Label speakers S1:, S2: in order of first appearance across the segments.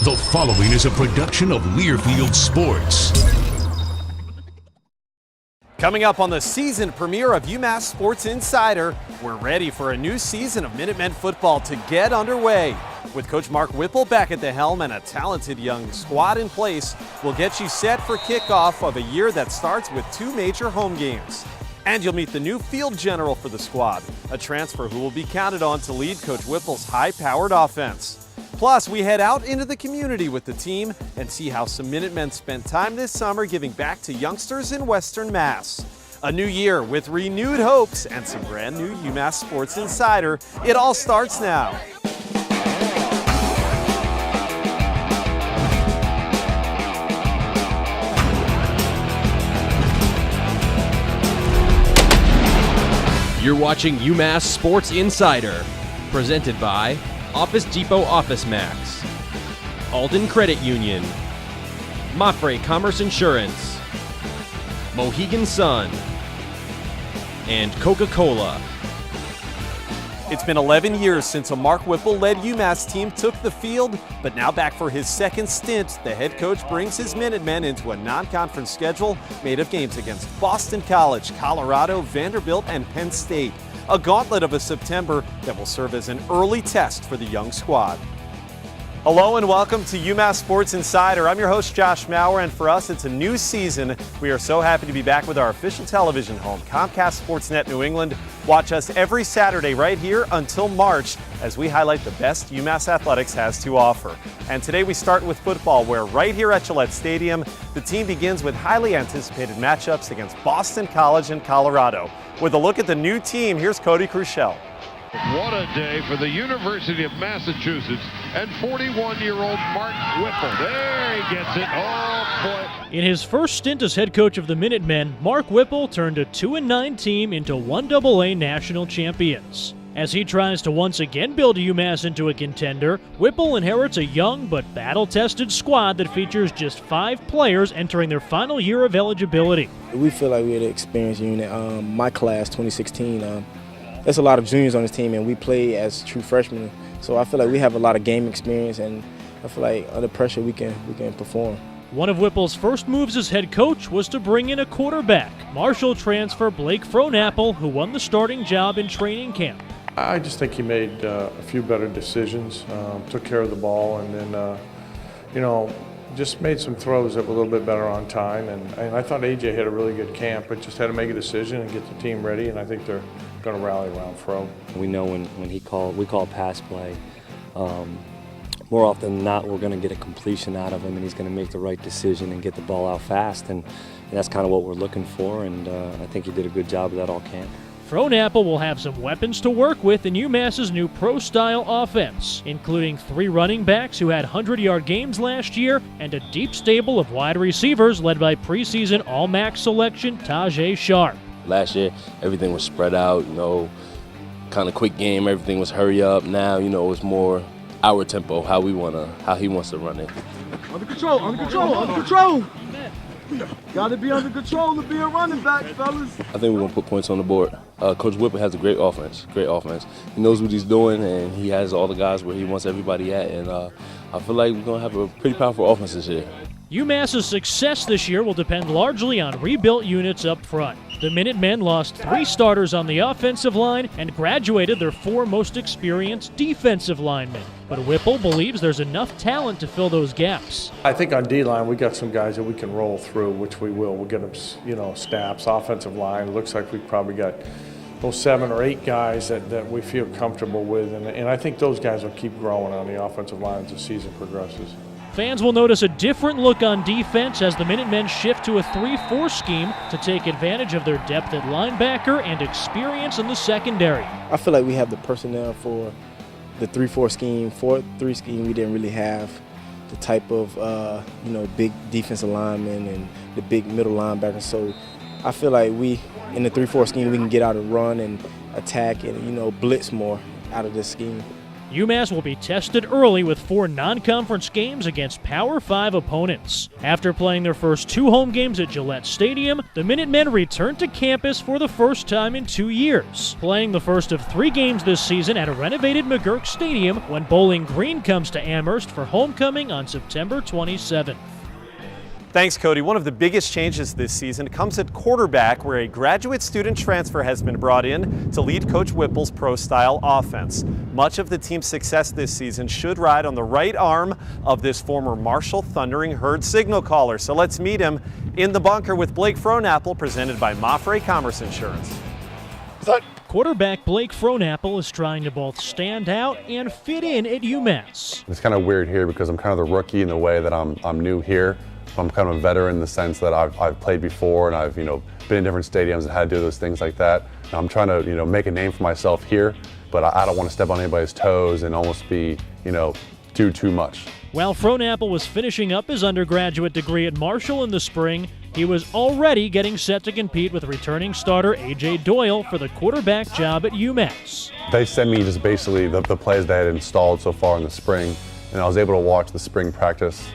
S1: The following is a production of Learfield Sports.
S2: Coming up on the season premiere of UMass Sports Insider, we're ready for a new season of Minutemen football to get underway. With Coach Mark Whipple back at the helm and a talented young squad in place, we'll get you set for kickoff of a year that starts with 2 major home games. And you'll meet the new field general for the squad, a transfer who will be counted on to lead Coach Whipple's high-powered offense. Plus, we head out into the community with the team and see how some Minutemen spent time this summer giving back to youngsters in Western Mass. A new year with renewed hopes and some brand new UMass Sports Insider. It all starts now.
S3: You're watching UMass Sports Insider, presented by Office Depot Office Max, Alden Credit Union, Mafre Commerce Insurance, Mohegan Sun, and Coca-Cola.
S2: It's been 11 years since a Mark Whipple-led UMass team took the field, but now back for his second stint, the head coach brings his Minutemen into a non-conference schedule made of games against Boston College, Colorado, Vanderbilt, and Penn State. A gauntlet of a September that will serve as an early test for the young squad. Hello and welcome to UMass Sports Insider. I'm your host, Josh Maurer, and for us, it's a new season. We are so happy to be back with our official television home, Comcast Sportsnet New England. Watch us every Saturday right here until March as we highlight the best UMass athletics has to offer. And today we start with football, where right here at Gillette Stadium, the team begins with highly anticipated matchups against Boston College and Colorado. With a look at the new team, here's Cody Crushell.
S4: What a day for the University of Massachusetts and 41-year-old Mark Whipple. There he gets it. Oh, boy.
S5: In his first stint as head coach of the Minutemen, Mark Whipple turned a 2-9 team into 1AA national champions. As he tries to once again build UMass into a contender, Whipple inherits a young but battle-tested squad that features just 5 players entering their final year of eligibility.
S6: We feel like we're the experienced unit. My class, 2016, there's a lot of juniors on this team, and we play as true freshmen. So I feel like we have a lot of game experience, and I feel like under pressure we can perform.
S5: One of Whipple's first moves as head coach was to bring in a quarterback, Marshall transfer Blake Frohnapfel, who won the starting job in training camp.
S7: I just think he made a few better decisions, took care of the ball, and then, just made some throws that were a little bit better on time. And I thought AJ had a really good camp, but just had to make a decision and get the team ready, and I think they're going to rally around Fro.
S8: We know when we call pass play, more often than not we're going to get a completion out of him, and he's going to make the right decision and get the ball out fast, and that's kind of what we're looking for, and I think he did a good job of that all camp.
S5: Frohnapfel will have some weapons to work with in UMass's new pro-style offense, including 3 running backs who had 100-yard games last year and a deep stable of wide receivers led by preseason All-MAC selection Tajae Sharpe.
S9: Last year, everything was spread out, kind of quick game. Everything was hurry up. Now, it's more our tempo, how he wants to run it.
S10: Under control. Got to be under control to be a running back, fellas.
S9: I think we're going to put points on the board. Coach Whipple has a great offense. He knows what he's doing, and he has all the guys where he wants everybody at. And I feel like we're going to have a pretty powerful offense this year.
S5: UMass's success this year will depend largely on rebuilt units up front. The Minutemen lost 3 starters on the offensive line and graduated their 4 most experienced defensive linemen. But Whipple believes there's enough talent to fill those gaps.
S7: I think on D-line we got some guys that we can roll through, which we will. We'll get them, snaps. Offensive line, looks like we've probably got those 7 or 8 guys that we feel comfortable with, and I think those guys will keep growing on the offensive line as the season progresses.
S5: Fans will notice a different look on defense as the Minutemen shift to a 3-4 scheme to take advantage of their depth at linebacker and experience in the secondary.
S6: I feel like we have the personnel for the 3-4 scheme. 4-3 scheme, we didn't really have the type of, big defensive linemen and the big middle linebackers. So I feel like in the 3-4 scheme, we can get out and run and attack and, blitz more out of this scheme.
S5: UMass will be tested early with 4 non-conference games against Power 5 opponents. After playing their first 2 home games at Gillette Stadium, the Minutemen returned to campus for the first time in 2 years, playing the first of 3 games this season at a renovated McGurk Stadium when Bowling Green comes to Amherst for homecoming on September 27th.
S2: Thanks, Cody. One of the biggest changes this season comes at quarterback, where a graduate student transfer has been brought in to lead Coach Whipple's pro-style offense. Much of the team's success this season should ride on the right arm of this former Marshall Thundering Herd signal caller. So let's meet him in the bunker with Blake Frohnapfel, presented by Mafre Commerce Insurance.
S5: Quarterback Blake Frohnapfel is trying to both stand out and fit in at UMass.
S11: It's kind of weird here because I'm kind of the rookie in the way that I'm new here. I'm kind of a veteran in the sense that I've played before and I've been in different stadiums and had to do those things like that. And I'm trying to make a name for myself here, but I don't want to step on anybody's toes and almost be do too much.
S5: While Frohnapfel was finishing up his undergraduate degree at Marshall in the spring, he was already getting set to compete with returning starter A.J. Doyle for the quarterback job at UMass.
S11: They sent me just basically the plays they had installed so far in the spring, and I was able to watch the spring practice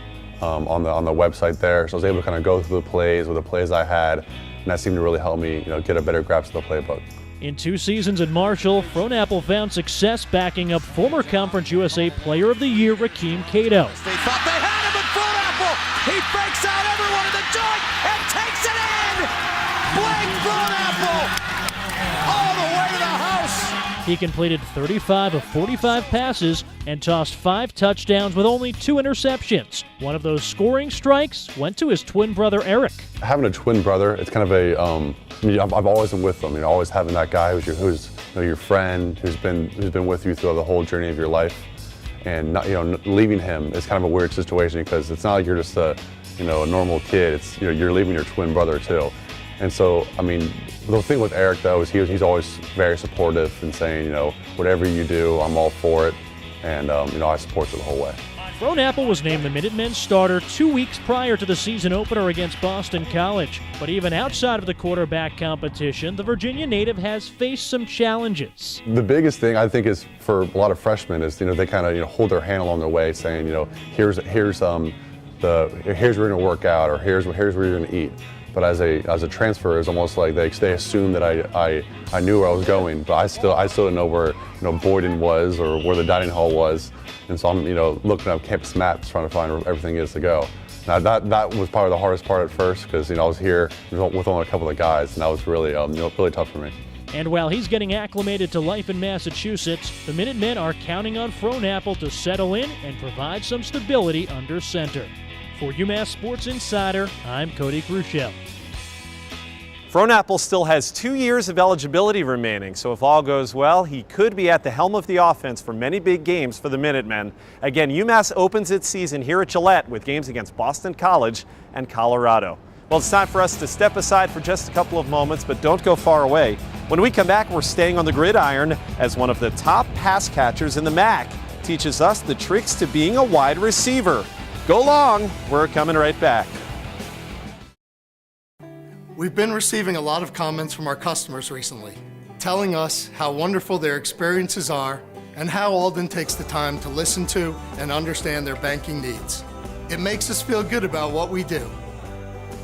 S11: on the website there, so I was able to kind of go through the plays with the plays I had, and that seemed to really help me get a better grasp of the playbook.
S5: In 2 seasons at Marshall, Frohnapfel found success backing up former Conference USA Player of the Year Rakeem Cato.
S12: They thought they had him, but Frohnapfel, he fakes out everyone in the joint and takes it in! Blake Frohnapfel, all the way to the house!
S5: He completed 35 of 45 passes and tossed 5 touchdowns with only 2 interceptions. One of those scoring strikes went to his twin brother Eric.
S11: Having a twin brother, it's kind of a I've always been with them. Always having that guy who's your friend, who's been with you throughout the whole journey of your life, and leaving him is kind of a weird situation because it's not like you're just a normal kid. It's you're leaving your twin brother too. And so, the thing with Eric, though, is he's always very supportive and saying, whatever you do, I'm all for it. And, I support you the whole way.
S5: Frohnapfel was named the Minutemen starter 2 weeks prior to the season opener against Boston College. But even outside of the quarterback competition, the Virginia native has faced some challenges.
S11: The biggest thing, I think, is for a lot of freshmen is, they kind of, hold their hand along their way saying, here's where you're going to work out, or here's where you're going to eat. But as a transfer, it's almost like they assumed that I knew where I was going, but I still didn't know where Boyden was or where the dining hall was, and so I'm looking up campus maps trying to find where everything is to go. Now that was probably the hardest part at first because I was here with only a couple of guys, and that was really really tough for me.
S5: And while he's getting acclimated to life in Massachusetts, the Minutemen are counting on Frohnapfel to settle in and provide some stability under center. For UMass Sports Insider, I'm Cody Cruciel.
S2: Frohnapfel still has 2 years of eligibility remaining, so if all goes well, he could be at the helm of the offense for many big games for the Minutemen. Again, UMass opens its season here at Gillette with games against Boston College and Colorado. Well, it's time for us to step aside for just a couple of moments, but don't go far away. When we come back, we're staying on the gridiron as one of the top pass catchers in the MAC teaches us the tricks to being a wide receiver. Go long, we're coming right back.
S13: We've been receiving a lot of comments from our customers recently, telling us how wonderful their experiences are and how Alden takes the time to listen to and understand their banking needs. It makes us feel good about what we do.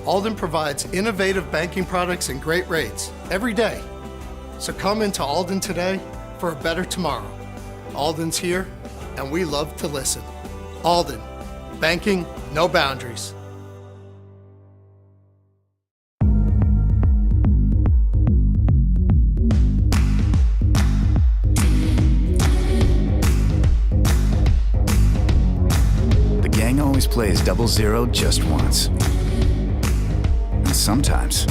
S13: Alden provides innovative banking products and great rates every day. So come into Alden today for a better tomorrow. Alden's here, and we love to listen. Alden. Banking, no boundaries.
S14: The gang always plays 00 just once. And sometimes,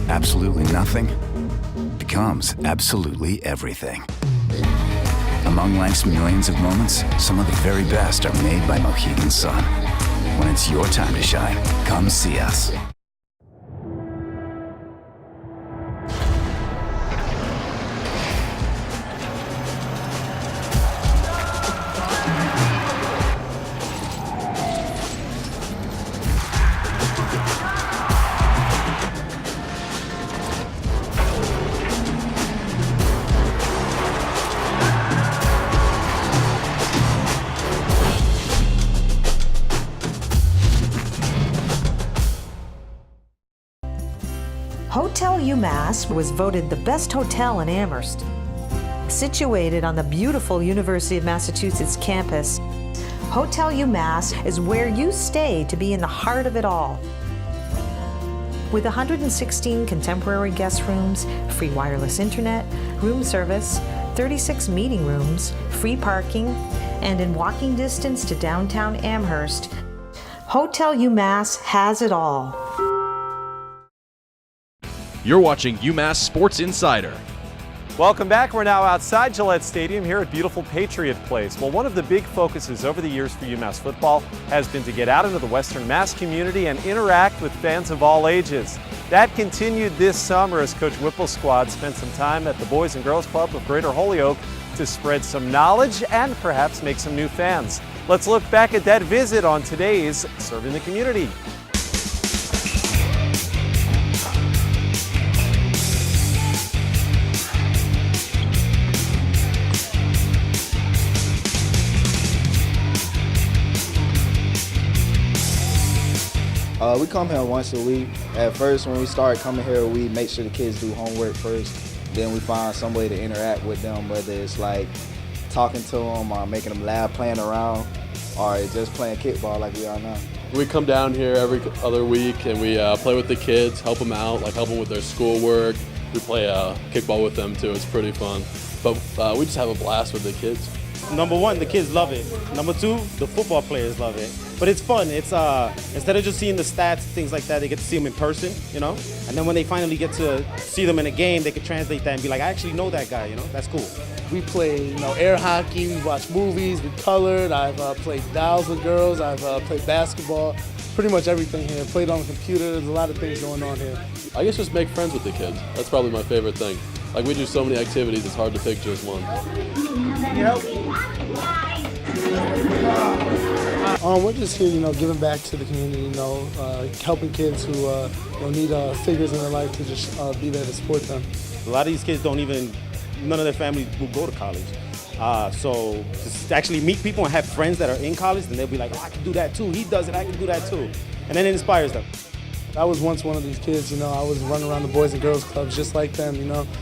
S14: absolutely nothing becomes absolutely everything. Among life's millions of moments, some of the very best are made by Mohegan Sun. When it's your time to shine, come see us.
S15: Hotel UMass was voted the best hotel in Amherst. Situated on the beautiful University of Massachusetts campus, Hotel UMass is where you stay to be in the heart of it all. With 116 contemporary guest rooms, free wireless internet, room service, 36 meeting rooms, free parking, and in walking distance to downtown Amherst, Hotel UMass has it all.
S3: You're watching UMass Sports Insider.
S2: Welcome back. We're now outside Gillette Stadium here at beautiful Patriot Place. Well, one of the big focuses over the years for UMass football has been to get out into the Western Mass community and interact with fans of all ages. That continued this summer as Coach Whipple's squad spent some time at the Boys and Girls Club of Greater Holyoke to spread some knowledge and perhaps make some new fans. Let's look back at that visit on today's Serving the Community.
S6: We come here once a week. At first, when we started coming here, we make sure the kids do homework first. Then we find some way to interact with them, whether it's like talking to them or making them laugh, playing around, or just playing kickball like we are now.
S16: We come down here every other week and we play with the kids, help them out, like help them with their schoolwork. We play kickball with them too. It's pretty fun. But we just have a blast with the kids.
S17: Number one, the kids love it. Number two, the football players love it. But it's fun. It's instead of just seeing the stats, things like that, they get to see them in person, you know? And then when they finally get to see them in a game, they can translate that and be like, I actually know that guy, you know? That's cool.
S10: We play, air hockey, we watch movies, we colored. I've played dolls with girls, I've played basketball, pretty much everything here. Played on the computer, there's a lot of things going on here.
S16: I guess just make friends with the kids. That's probably my favorite thing. Like we do so many activities, it's hard to pick just one.
S10: We're just here, giving back to the community, helping kids who need figures in their life to just be there to support them.
S17: A lot of these kids none of their families will go to college. So just actually meet people and have friends that are in college, and they'll be like, oh, I can do that too. He does it, I can do that too. And then it inspires them.
S10: I was once one of these kids, I was running around the Boys and Girls Clubs just like them,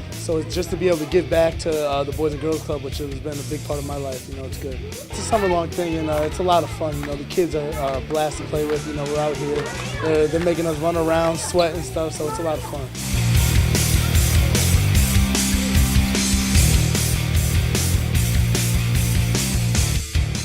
S10: So it's just to be able to give back to the Boys and Girls Club, which has been a big part of my life, it's good. It's a summer-long thing, and it's a lot of fun. The kids are a blast to play with. We're out here. They're making us run around, sweat and stuff, so it's a lot of fun.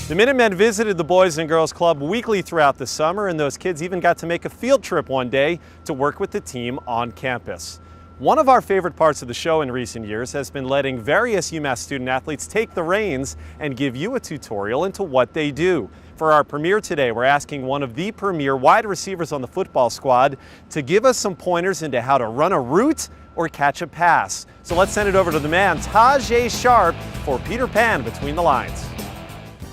S2: The Minutemen visited the Boys and Girls Club weekly throughout the summer, and those kids even got to make a field trip one day to work with the team on campus. One of our favorite parts of the show in recent years has been letting various UMass student athletes take the reins and give you a tutorial into what they do. For our premiere today, we're asking one of the premier wide receivers on the football squad to give us some pointers into how to run a route or catch a pass. So let's send it over to the man, Tajae Sharpe, for Peter Pan Between the Lines.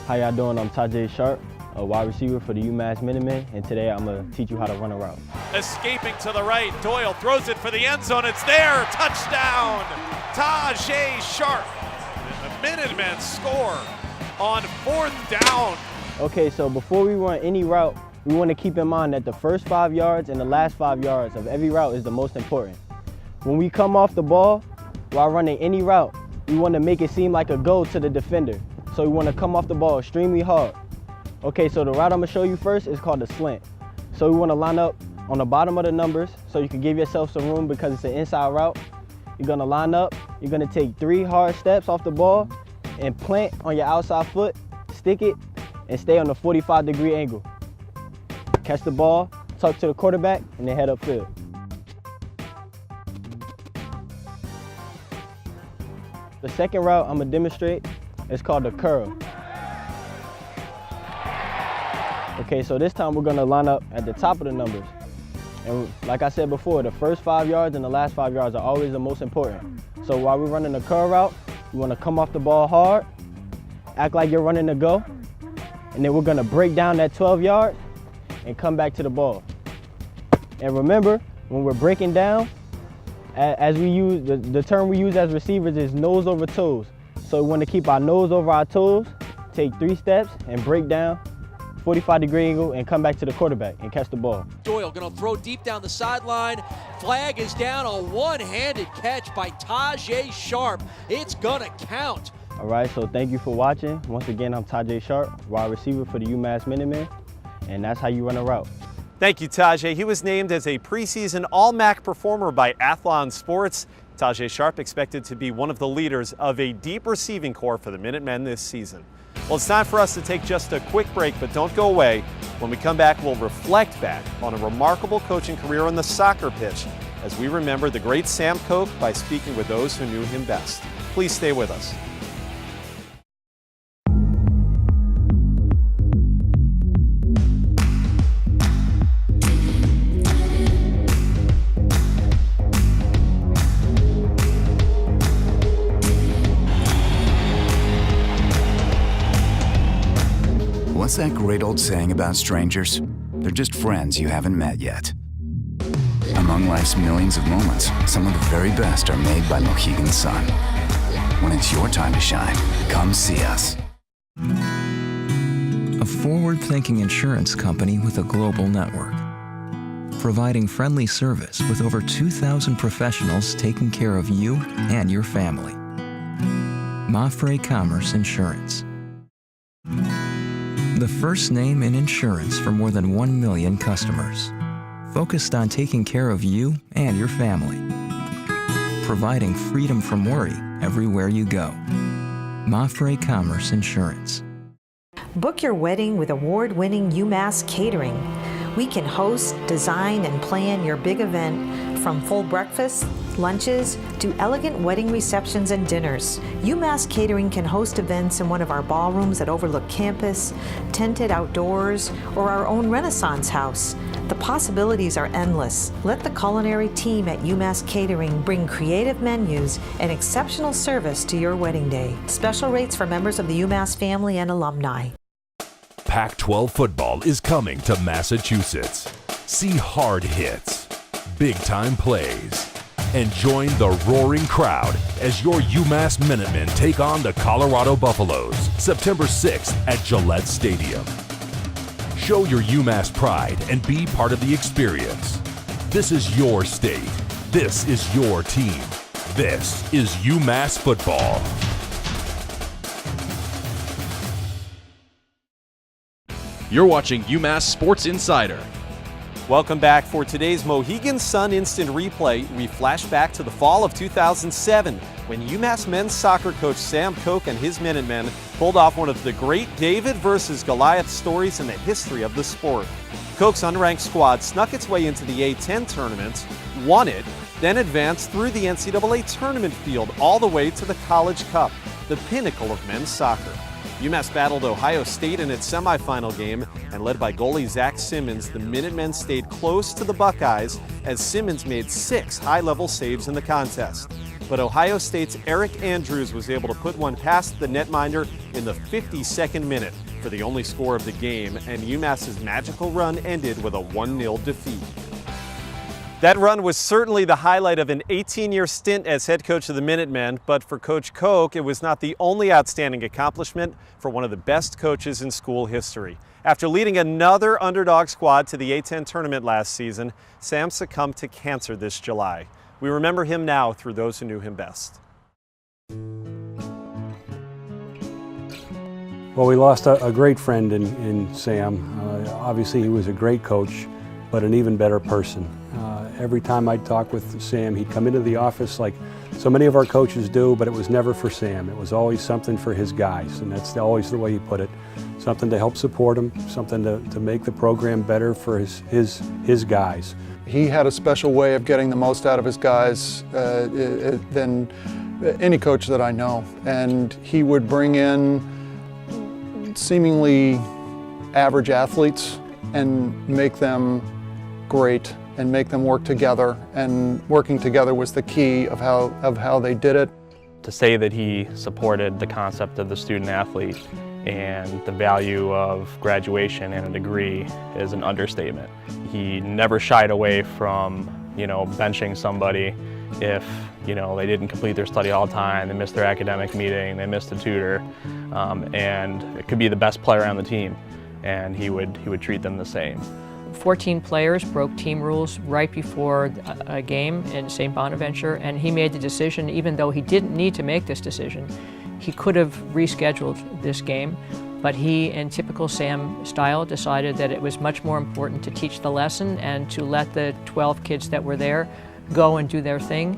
S18: How y'all doing? I'm Tajae Sharpe, a wide receiver for the UMass Minutemen, and today I'm going to teach you how to run a route.
S19: Escaping to the right, Doyle throws it for the end zone. It's there, touchdown, Tajae Sharpe. And the Minutemen score on 4th down.
S18: Okay, so before we run any route, we want to keep in mind that the first 5 yards and the last 5 yards of every route is the most important. When we come off the ball while running any route, we want to make it seem like a go to the defender. So we want to come off the ball extremely hard. Okay, so the route I'm going to show you first is called the slant. So we want to line up on the bottom of the numbers so you can give yourself some room because it's an inside route. You're going to line up, you're going to take 3 hard steps off the ball and plant on your outside foot, stick it, and stay on the 45-degree angle. Catch the ball, tuck to the quarterback, and then head upfield. The second route I'm going to demonstrate is called the curl. Okay, so this time we're going to line up at the top of the numbers. And like I said before, the first 5 yards and the last 5 yards are always the most important. So while we're running the curl route, you want to come off the ball hard, act like you're running to go, and then we're going to break down that 12 yards and come back to the ball. And remember, when we're breaking down, as we use, the term we use as receivers is nose over toes. So we want to keep our nose over our toes, take 3 steps, and break down 45-degree angle and come back to the quarterback and catch the ball.
S20: Doyle going to throw deep down the sideline. Flag is down, a one-handed catch by Tajae Sharpe. It's going to count.
S18: All right, so thank you for watching. Once again, I'm Tajae Sharpe, wide receiver for the UMass Minutemen, and that's how you run a route.
S2: Thank you, Tajae. He was named as a preseason All-MAC performer by Athlon Sports. Tajae Sharpe expected to be one of the leaders of a deep receiving corps for the Minutemen this season. Well, it's time for us to take just a quick break, but don't go away. When we come back, we'll reflect back on a remarkable coaching career on the soccer pitch as we remember the great Sam Koch by speaking with those who knew him best. Please stay with us.
S14: What's that great old saying about strangers? They're just friends you haven't met yet. Among life's millions of moments, some of the very best are made by Mohegan Sun. When it's your time to shine, come see us.
S21: A forward-thinking insurance company with a global network, providing friendly service with over 2,000 professionals taking care of you and your family. Mafre Commerce Insurance. The first name in insurance for more than 1 million customers. Focused on taking care of you and your family. Providing freedom from worry everywhere you go. Mafre Commerce Insurance.
S15: Book your wedding with award-winning UMass Catering. We can host, design, and plan your big event from full breakfasts, lunches, to elegant wedding receptions and dinners. UMass Catering can host events in one of our ballrooms that overlook campus, tented outdoors, or our own Renaissance house. The possibilities are endless. Let the culinary team at UMass Catering bring creative menus and exceptional service to your wedding day. Special rates for members of the UMass family and alumni.
S1: Pac-12 football is coming to Massachusetts. See hard hits, big-time plays, and join the roaring crowd as your UMass Minutemen take on the Colorado Buffaloes September 6th at Gillette Stadium. Show your UMass pride and be part of the experience. This is your state. This is your team. This is UMass football.
S3: You're watching UMass Sports Insider.
S2: Welcome back. For today's Mohegan Sun Instant Replay, we flash back to the fall of 2007 when UMass men's soccer coach Sam Koch and his Minutemen pulled off one of the great David versus Goliath stories in the history of the sport. Koch's unranked squad snuck its way into the A10 tournament, won it, then advanced through the NCAA tournament field all the way to the College Cup, the pinnacle of men's soccer. UMass battled Ohio State in its semifinal game, and led by goalie Zach Simmons, the Minutemen stayed close to the Buckeyes as Simmons made 6 high-level saves in the contest. But Ohio State's Eric Andrews was able to put one past the netminder in the 52nd minute for the only score of the game, and UMass's magical run ended with a 1-0 defeat. That run was certainly the highlight of an 18-year stint as head coach of the Minutemen, but for Coach Koch, it was not the only outstanding accomplishment for one of the best coaches in school history. After leading another underdog squad to the A10 tournament last season, Sam succumbed to cancer this July. We remember him now through those who knew him best.
S22: Well, we lost a great friend in Sam. Obviously, he was a great coach, but an even better person. Every time I'd talk with Sam, he'd come into the office like so many of our coaches do, but it was never for Sam. It was always something for his guys, and that's always the way he put it. Something to help support him, something to make the program better for his guys.
S23: He had a special way of getting the most out of his guys than any coach that I know. And he would bring in seemingly average athletes and make them great and make them work together, and working together was the key of how they did it.
S24: To say that he supported the concept of the student athlete and the value of graduation and a degree is an understatement. He never shied away from, benching somebody if, they didn't complete their study all the time, they missed their academic meeting, they missed a tutor, and it could be the best player on the team. and he would treat them the same.
S4: 14 players broke team rules right before a game in St. Bonaventure, and he made the decision, even though he didn't need to make this decision. He could have rescheduled this game, but he, in typical Sam style, decided that it was much more important to teach the lesson and to let the 12 kids that were there go and do their thing.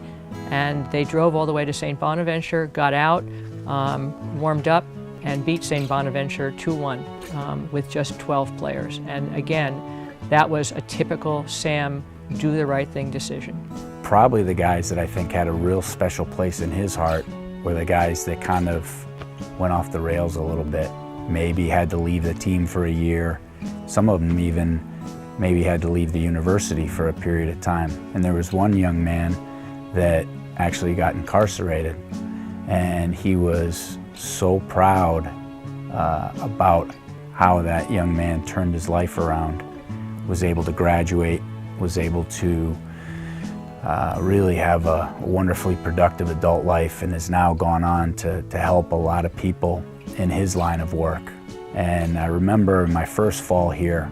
S4: And they drove all the way to St. Bonaventure, got out, warmed up, and beat St. Bonaventure 2-1 with just 12 players. And again, that was a typical Sam do the right thing decision.
S7: Probably the guys that I think had a real special place in his heart were the guys that kind of went off the rails a little bit. Maybe had to leave the team for a year. Some of them even maybe had to leave the university for a period of time. And there was one young man that actually got incarcerated, and he was so proud about how that young man turned his life around, was able to graduate, was able to really have a wonderfully productive adult life, and has now gone on to help a lot of people in his line of work. And I remember my first fall here,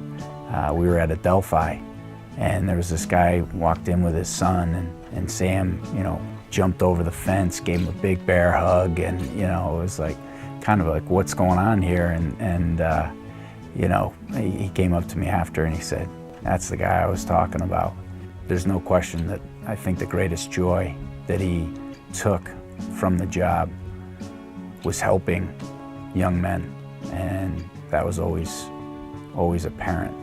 S7: we were at Adelphi, and there was this guy walked in with his son, and Sam, jumped over the fence, gave him a big bear hug, and it was like kind of like, what's going on here? And he came up to me after and he said, that's the guy I was talking about. There's no question that I think the greatest joy that he took from the job was helping young men, and that was always apparent.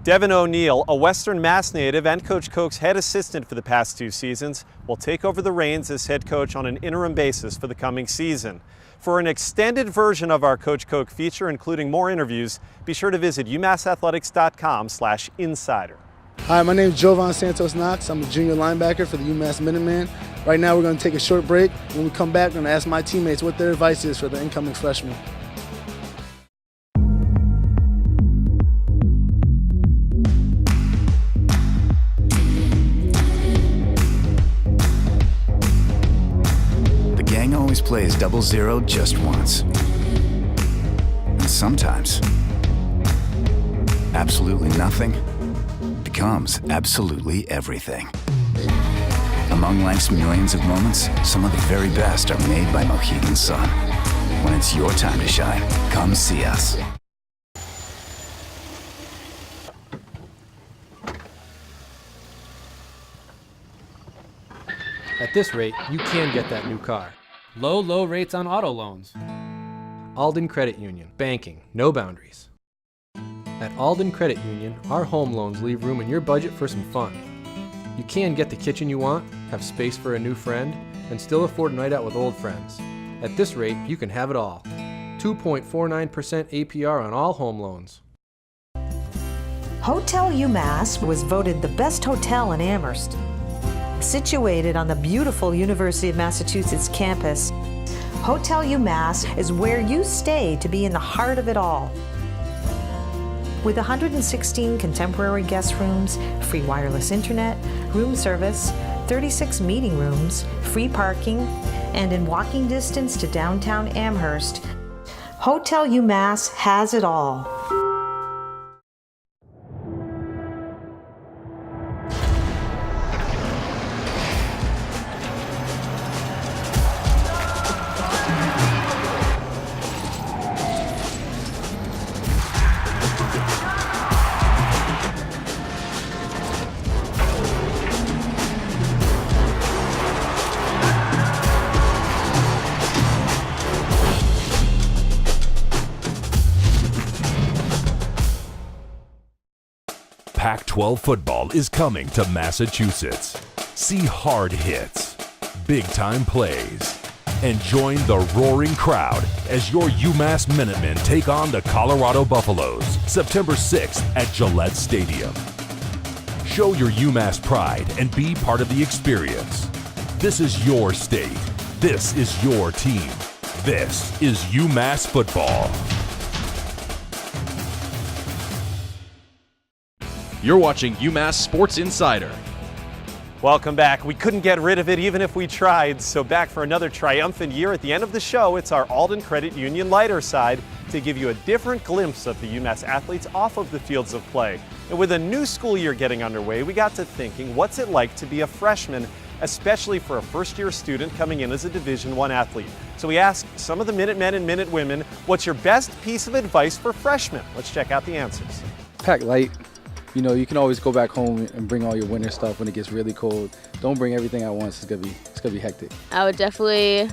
S2: Devin O'Neill, a Western Mass native and Coach Koch's head assistant for the past 2 seasons, will take over the reins as head coach on an interim basis for the coming season. For an extended version of our Coach Koch feature, including more interviews, be sure to visit umassathletics.com/insider.
S10: Hi, my name is Jovan Santos Knox. I'm a junior linebacker for the UMass Minutemen. Right now we're going to take a short break. When we come back, we're going to ask my teammates what their advice is for the incoming freshmen.
S14: Always plays 00 just once. And sometimes, absolutely nothing becomes absolutely everything. Among life's millions of moments, some of the very best are made by Mohegan Sun. When it's your time to shine, come see us.
S8: At this rate, you can get that new car. Low rates on auto loans. Alden Credit Union. Banking, no boundaries. At Alden Credit Union, our home loans leave room in your budget for some fun. You can get the kitchen you want, have space for a new friend, and still afford a night out with old friends. At this rate, you can have it all. 2.49% APR on all home loans.
S15: Hotel UMass was voted the best hotel in Amherst. Situated on the beautiful University of Massachusetts campus, Hotel UMass is where you stay to be in the heart of it all. With 116 contemporary guest rooms, free wireless internet, room service, 36 meeting rooms, free parking, and in walking distance to downtown Amherst, Hotel UMass has it all.
S1: Pac-12 football is coming to Massachusetts. See hard hits, big-time plays, and join the roaring crowd as your UMass Minutemen take on the Colorado Buffaloes September 6th at Gillette Stadium. Show your UMass pride and be part of the experience. This is your state. This is your team. This is UMass football.
S3: You're watching UMass Sports Insider.
S2: Welcome back. We couldn't get rid of it even if we tried. So back for another triumphant year. At the end of the show, it's our Alden Credit Union lighter side to give you a different glimpse of the UMass athletes off of the fields of play. And with a new school year getting underway, we got to thinking, what's it like to be a freshman, especially for a first-year student coming in as a Division I athlete? So we asked some of the Minutemen and Minutewomen, what's your best piece of advice for freshmen? Let's check out the answers.
S5: Pack light. You know, you can always go back home and bring all your winter stuff when it gets really cold. Don't bring everything at once. It's gonna be hectic.
S9: I would definitely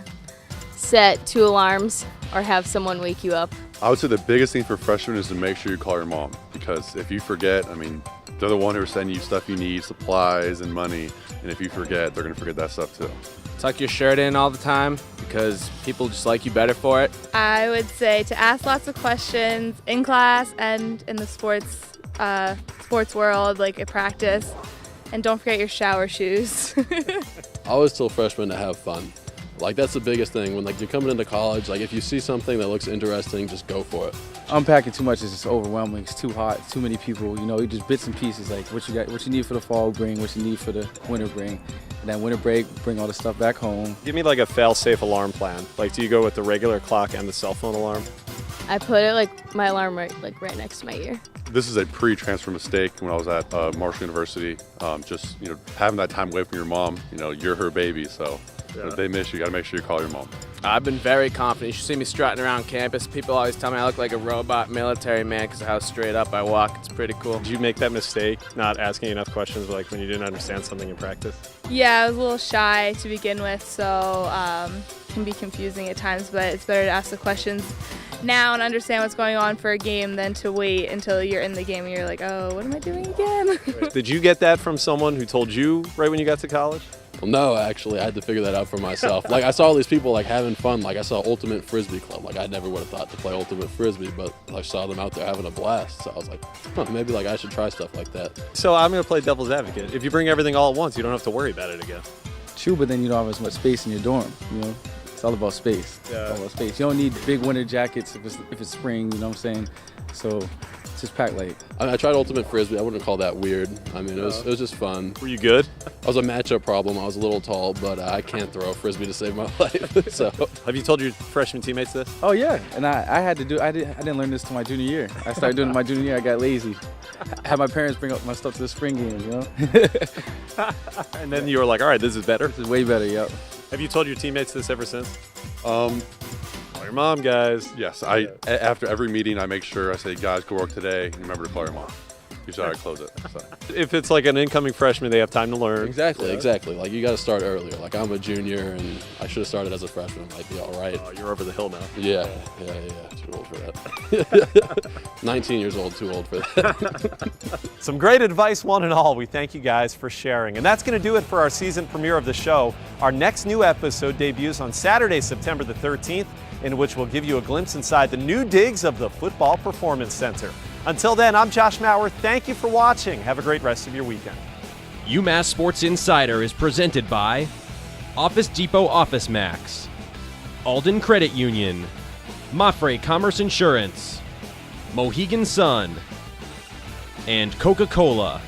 S9: set 2 alarms or have someone wake you up.
S11: I would say the biggest thing for freshmen is to make sure you call your mom, because if you forget, I mean, they're the one who are sending you stuff you need, supplies and money, and if you forget, they're gonna forget that stuff too.
S12: Tuck your shirt in all the time because people just like you better for it.
S25: I would say to ask lots of questions in class and in the sports world, like at practice, and don't forget your shower shoes.
S16: I always tell freshmen to have fun. Like, that's the biggest thing. When you're coming into college, like if you see something that looks interesting, just go for it.
S5: Unpacking too much is just overwhelming. It's too hot. It's too many people. You know, you just bits and pieces. Like what you need for the fall, bring. What you need for the winter, bring. And then winter break, bring all the stuff back home.
S2: Give me like a fail-safe alarm plan. Like, do you go with the regular clock and the cell phone alarm?
S9: I put it my alarm right next to my ear.
S11: This is a pre-transfer mistake when I was at Marshall University. Just, having that time away from your mom, you're her baby, so if they miss you, got to make sure you call your mom.
S12: I've been very confident. You should see me strutting around campus. People always tell me I look like a robot military man because of how straight up I walk. It's pretty cool.
S2: Did you make that mistake, not asking enough questions, like when you didn't understand something in practice?
S25: Yeah, I was a little shy to begin with, so it can be confusing at times, but it's better to ask the questions now and understand what's going on for a game than to wait until you're in the game and you're like, oh, what am I doing again?
S2: Did you get that from someone who told you right when you got to college?
S16: Well, no, actually, I had to figure that out for myself. Like, I saw all these people having fun. Like, I saw Ultimate Frisbee Club. Like, I never would have thought to play Ultimate Frisbee, but I saw them out there having a blast. So I was like, maybe I should try stuff like that.
S2: So I'm going to play devil's advocate. If you bring everything all at once, you don't have to worry about it again.
S5: True, but then you don't have as much space in your dorm, It's all about space.
S2: Yeah.
S5: It's all about space. You don't need big winter jackets if it's spring, you know what I'm saying? So just pack light.
S16: I tried Ultimate Frisbee. I wouldn't call that weird. I mean, it was just fun.
S2: Were you good?
S16: I was a matchup problem. I was a little tall, but I can't throw a Frisbee to save my life. So,
S2: have you told your freshman teammates this?
S5: Oh yeah, and I had to do. I didn't learn this till my junior year. I started doing it my junior year. I got lazy. I had my parents bring up my stuff to the spring game,
S2: And then you were like, all right, this is better.
S5: This is way better. Yep.
S2: Have you told your teammates this ever since? Call your mom, guys.
S11: Yes, after every meeting, I make sure I say, guys, go work today, and remember to call your mom. Usually I close it. So.
S2: If it's like an incoming freshman, they have time to learn.
S16: Exactly. Like, you got to start earlier. Like, I'm a junior, and I should have started as a freshman. Might be all right.
S2: Oh, you're over the hill now.
S16: Yeah. Too old for that. 19 years old, too old for that.
S2: Some great advice, one and all. We thank you guys for sharing. And that's going to do it for our season premiere of the show. Our next new episode debuts on Saturday, September the 13th, in which we'll give you a glimpse inside the new digs of the Football Performance Center. Until then, I'm Josh Maurer. Thank you for watching. Have a great rest of your weekend.
S26: UMass Sports Insider is presented by Office Depot Office Max, Alden Credit Union, Mafre Commerce Insurance, Mohegan Sun, and Coca-Cola.